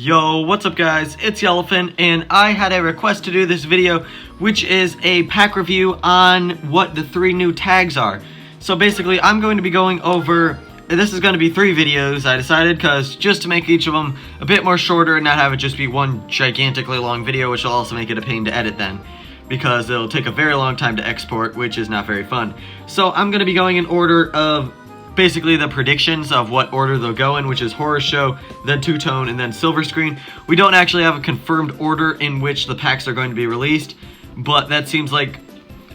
Yo, what's up guys, it's Yellowfin, and I had a request to do this video, which is a pack review on what the 3 new tags are. So basically, I'm going to be going over, this is going to be 3 videos, I decided, because just to make each of them a bit more shorter and not have it just be one gigantically long video, which will also make it a pain to edit then, because it'll take a very long time to export, which is not very fun. So I'm going to be going in order of basically the predictions of what order they'll go in, which is Horror Show, then Two-Tone, and then Silver Screen. We don't actually have a confirmed order in which the packs are going to be released, but that seems like,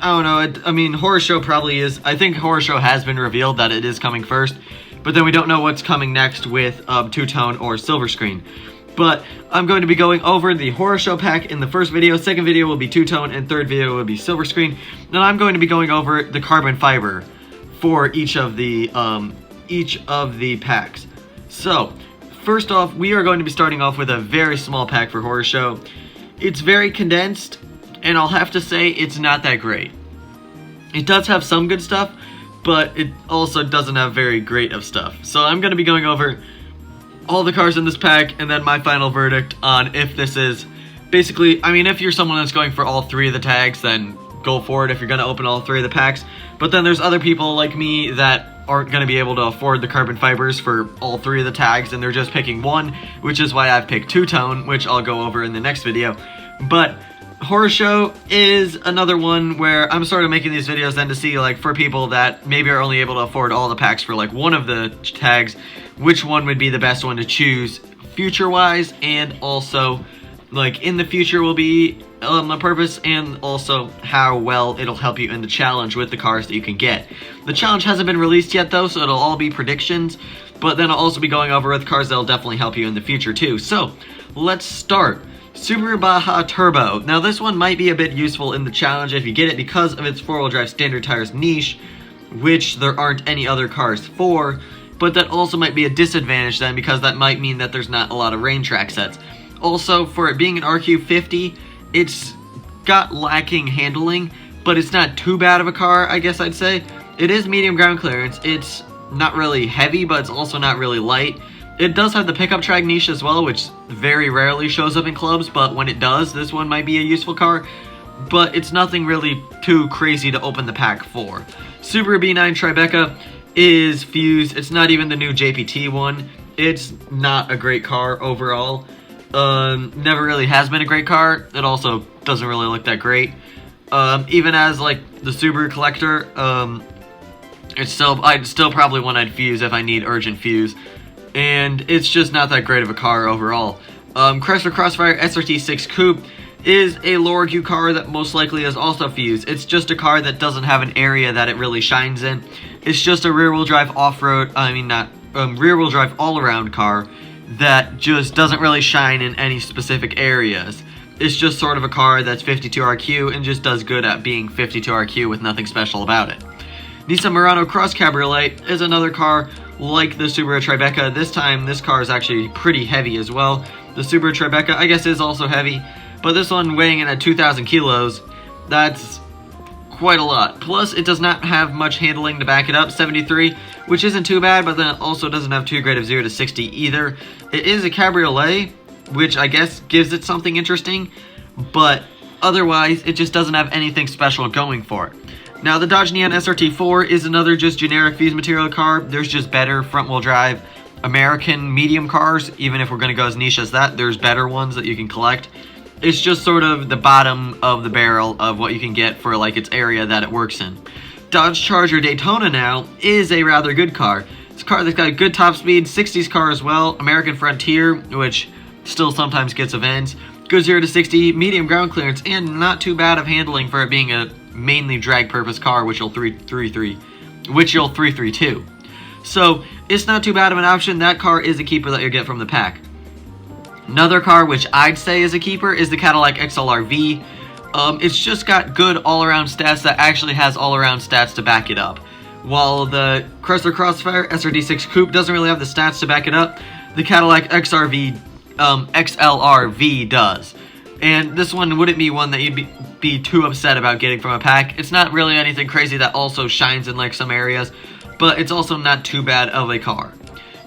I don't know, I mean, Horror Show probably is, I think Horror Show has been revealed that it is coming first, but then we don't know what's coming next with Two-Tone or Silver Screen. But I'm going to be going over the Horror Show pack in the first video, second video will be Two-Tone, and third video will be Silver Screen. Then I'm going to be going over the carbon fiber for each of the packs. So, first off, we are going to be starting off with a very small pack for Horror Show. It's very condensed, and I'll have to say it's not that great. It does have some good stuff, but it also doesn't have very great of stuff. So I'm going to be going over all the cars in this pack, and then my final verdict on if this is, basically, I mean, if you're someone that's going for all 3 of the tags, then go for it if you're going to open all 3 of the packs. But then there's other people like me that aren't going to be able to afford the carbon fibers for all 3 of the tags, and they're just picking one, which is why I've picked Two-Tone, which I'll go over in the next video. But Horror Show is another one where I'm sort of making these videos then to see, like, for people that maybe are only able to afford all the packs for like one of the tags, which one would be the best one to choose future-wise, and also like in the future will be a purpose, and also how well it'll help you in the challenge with the cars that you can get. The challenge hasn't been released yet though, so it'll all be predictions, but then I'll also be going over with cars that'll definitely help you in the future too. So let's start. Super Baja Turbo. Now this one might be a bit useful in the challenge if you get it because of its 4-wheel drive standard tires niche, which there aren't any other cars for, but that also might be a disadvantage then because that might mean that there's not a lot of rain track sets. Also, for it being an RQ50, it's got lacking handling, but it's not too bad of a car, I guess I'd say. It is medium ground clearance. It's not really heavy, but it's also not really light. It does have the pickup track niche as well, which very rarely shows up in clubs, but when it does, this one might be a useful car. But it's nothing really too crazy to open the pack for. Subaru B9 Tribeca is fused. It's not even the new JPT one. It's not a great car overall. Never really has been a great car. It also doesn't really look that great. Even as like the Subaru Collector, I'd still probably one I'd fuse if I need urgent fuse. And it's just not that great of a car overall. Chrysler Crossfire SRT6 Coupe is a lower Q car that most likely is also fused. It's just a car that doesn't have an area that it really shines in. It's just a rear-wheel drive off-road, rear-wheel drive all-around car that just doesn't really shine in any specific areas. It's just sort of a car that's 52 RQ and just does good at being 52 RQ with nothing special about it. Nissan Murano Cross Cabriolet is another car like the Subaru Tribeca. This time, this car is actually pretty heavy as well. The Subaru Tribeca, I guess, is also heavy, but this one weighing in at 2,000 kilos, that's quite a lot. Plus, it does not have much handling to back it up, 73, which isn't too bad, but then it also doesn't have too great of 0 to 60 either. It is a cabriolet, which I guess gives it something interesting, but otherwise, it just doesn't have anything special going for it. Now, the Dodge Neon SRT4 is another just generic fused material car. There's just better front-wheel drive American medium cars, even if we're going to go as niche as that. There's better ones that you can collect. It's just sort of the bottom of the barrel of what you can get for like its area that it works in. Dodge Charger Daytona now is a rather good car. It's a car that's got a good top speed, 60s car as well, American Frontier, which still sometimes gets events, good 0 to 60, medium ground clearance, and not too bad of handling for it being a mainly drag purpose car, which you'll 332. So it's not too bad of an option. That car is a keeper that you'll get from the pack. Another car which I'd say is a keeper is the Cadillac XLR-V. It's just got good all-around stats that actually has all-around stats to back it up. While the Chrysler Crossfire SRT6 Coupe doesn't really have the stats to back it up, the Cadillac XLR-V does. And this one wouldn't be one that you'd be too upset about getting from a pack. It's not really anything crazy that also shines in like some areas, but it's also not too bad of a car.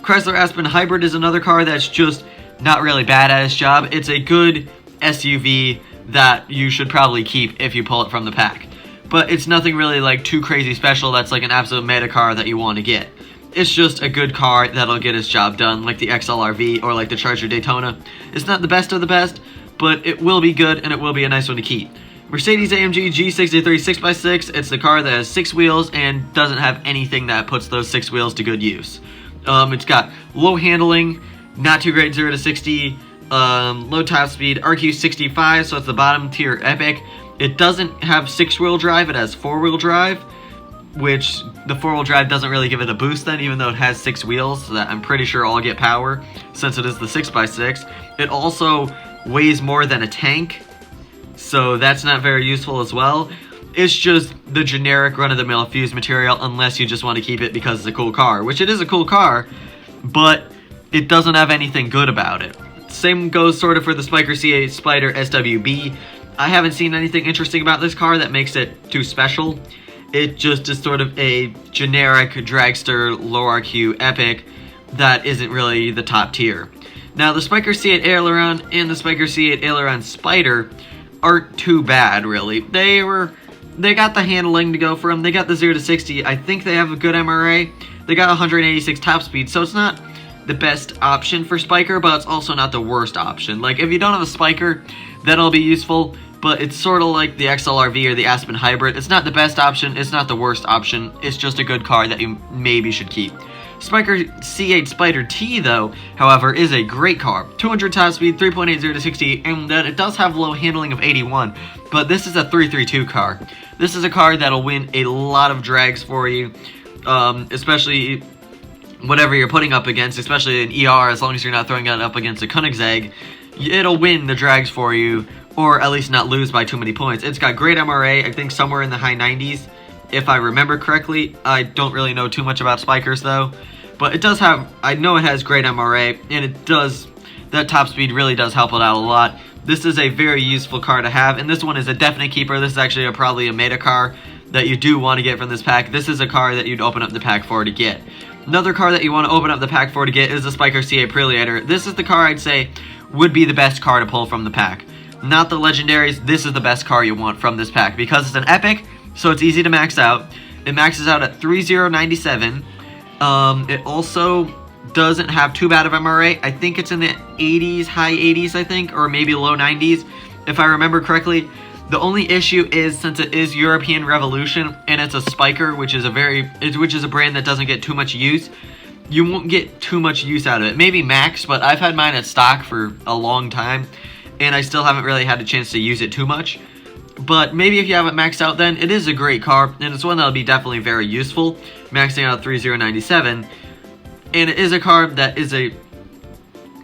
Chrysler Aspen Hybrid is another car that's just not really bad at its job. It's a good SUV that you should probably keep if you pull it from the pack. But it's nothing really like too crazy special that's like an absolute meta car that you want to get. It's just a good car that'll get its job done, like the XLR-V or like the Charger Daytona. It's not the best of the best, but it will be good and it will be a nice one to keep. Mercedes-AMG G63 6x6, it's the car that has 6 wheels and doesn't have anything that puts those 6 wheels to good use. It's got low handling, not too great 0 to 60, low top speed, RQ65, so it's the bottom tier epic. It doesn't have 6-wheel drive, it has 4-wheel drive, which the 4-wheel drive doesn't really give it a boost then, even though it has 6 wheels, so that I'm pretty sure all get power, since it is the 6x6. It also weighs more than a tank, so that's not very useful as well. It's just the generic run-of-the-mill fuse material, unless you just want to keep it because it's a cool car, which it is a cool car, but it doesn't have anything good about it. Same goes sort of for the Spyker C8 Spider SWB. I haven't seen anything interesting about this car that makes it too special. It just is sort of a generic dragster low RQ epic that isn't really the top tier. Now the Spyker C8 Aileron and the Spyker C8 Aileron Spider aren't too bad really. They got the handling to go for them. They got the 0 to 60. I think they have a good MRA. They got 186 top speed, so it's not the best option for Spyker, but it's also not the worst option. Like if you don't have a Spyker, that'll be useful, but it's sort of like the XLR-V or the Aspen Hybrid. It's not the best option, it's not the worst option, it's just a good car that you maybe should keep. Spyker C8 Spider T, though, however, is a great car. 200 top speed, 3.80 to 60, and then it does have low handling of 81, but this is a 332 car. This is a car that'll win a lot of drags for you, especially whatever you're putting up against, especially an ER, as long as you're not throwing it up against a Koenigsegg, it'll win the drags for you, or at least not lose by too many points. It's got great MRA, I think somewhere in the high 90s, if I remember correctly. I don't really know too much about Spykers though, but it does have, I know it has great MRA, and it does, that top speed really does help it out a lot. This is a very useful car to have, and this one is a definite keeper. This is actually probably a meta car that you do want to get from this pack. This is a car that you'd open up the pack for to get. Another car that you want to open up the pack for to get is the Spyker C8 Preliator. This is the car I'd say would be the best car to pull from the pack. Not the legendaries, this is the best car you want from this pack because it's an epic, so it's easy to max out. It maxes out at 3097. It also doesn't have too bad of MRA. I think it's in the 80s, high 80s I think, or maybe low 90s if I remember correctly. The only issue is, since it is European Revolution and it's a Spyker, which is a brand that doesn't get too much use, you won't get too much use out of it. Maybe max, but I've had mine at stock for a long time and I still haven't really had a chance to use it too much. But maybe if you have it maxed out, then it is a great car, and it's one that'll be definitely very useful, maxing out at 3097. And it is a car that is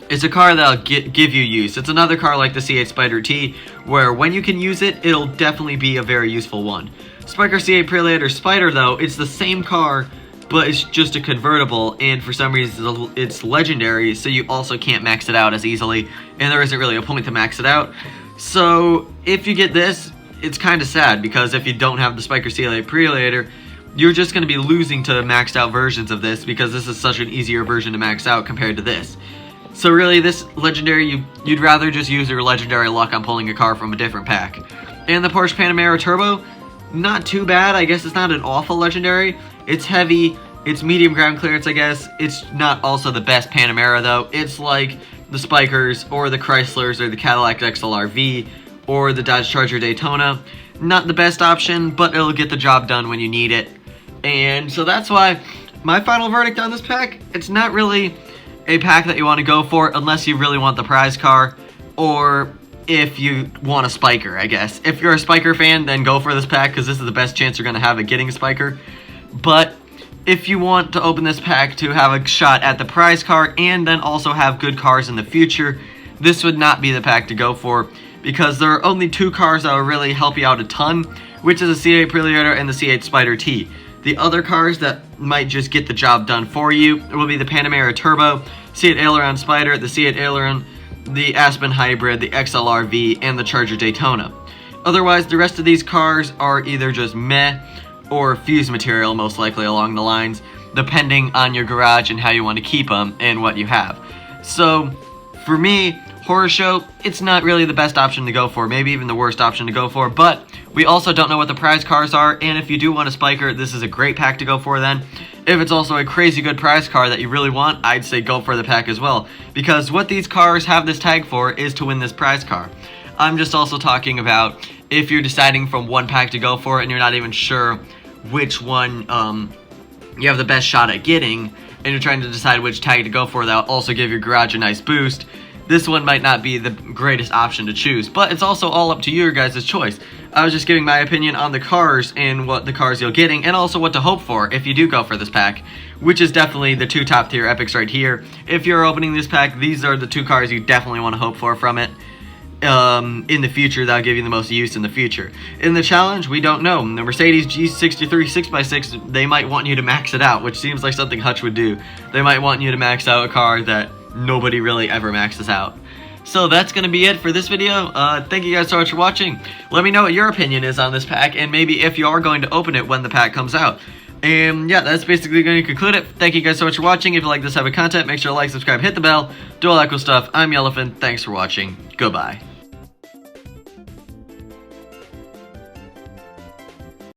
it's a car that'll give you use. It's another car like the C8 Spider T, where when you can use it, it'll definitely be a very useful one. Spyker C8 Preliator Spider, though, it's the same car, but it's just a convertible, and for some reason it's legendary, so you also can't max it out as easily, and there isn't really a point to max it out. So if you get this, it's kind of sad, because if you don't have the Spyker C8 Preliator, you're just going to be losing to maxed out versions of this, because this is such an easier version to max out compared to this. So really, this legendary, you'd rather just use your legendary luck on pulling a car from a different pack. And the Porsche Panamera Turbo, not too bad. I guess it's not an awful legendary. It's heavy, it's medium ground clearance, I guess. It's not also the best Panamera though. It's like the Spykers or the Chryslers or the Cadillac XLR-V or the Dodge Charger Daytona. Not the best option, but it'll get the job done when you need it. And so that's why my final verdict on this pack, it's not really a pack that you want to go for unless you really want the prize car, or if you want a Spyker, I guess. If you're a Spyker fan, then go for this pack, because this is the best chance you're going to have at getting a Spyker. But if you want to open this pack to have a shot at the prize car and then also have good cars in the future, this would not be the pack to go for, because there are only two cars that will really help you out a ton, which is the C8 Preliator and the C8 Spider T. The other cars that might just get the job done for you will be the Panamera Turbo, C8 Aileron Spider, the C8 Aileron, the Aspen Hybrid, the XLR-V, and the Charger Daytona. Otherwise, the rest of these cars are either just meh or fuse material, most likely along the lines, depending on your garage and how you want to keep them and what you have. So, For me, Horror Show, it's not really the best option to go for, maybe even the worst option to go for, but we also don't know what the prize cars are, and if you do want a spiker, this is a great pack to go for then. If it's also a crazy good prize car that you really want, I'd say go for the pack as well, because what these cars have this tag for is to win this prize car. I'm just also talking about if you're deciding from one pack to go for and you're not even sure which one you have the best shot at getting, and you're trying to decide which tag to go for that'll also give your garage a nice boost, this one might not be the greatest option to choose, but it's also all up to your guys' choice. I was just giving my opinion on the cars and what the cars you're getting, and also what to hope for if you do go for this pack, which is definitely the 2 top tier epics right here. If you're opening this pack, these are the 2 cars you definitely want to hope for from it. In the future, that'll give you the most use in the future. In the challenge, we don't know. The Mercedes G63 6x6, they might want you to max it out, which seems like something Hutch would do. They might want you to max out a car that nobody really ever maxes out. So that's going to be it for this video. Thank you guys so much for watching. Let me know what your opinion is on this pack, and maybe if you are going to open it when the pack comes out. And yeah, that's basically going to conclude it. Thank you guys so much for watching. If you like this type of content, make sure to like, subscribe, hit the bell, do all that cool stuff. I'm Yellowfin. Thanks for watching. Goodbye.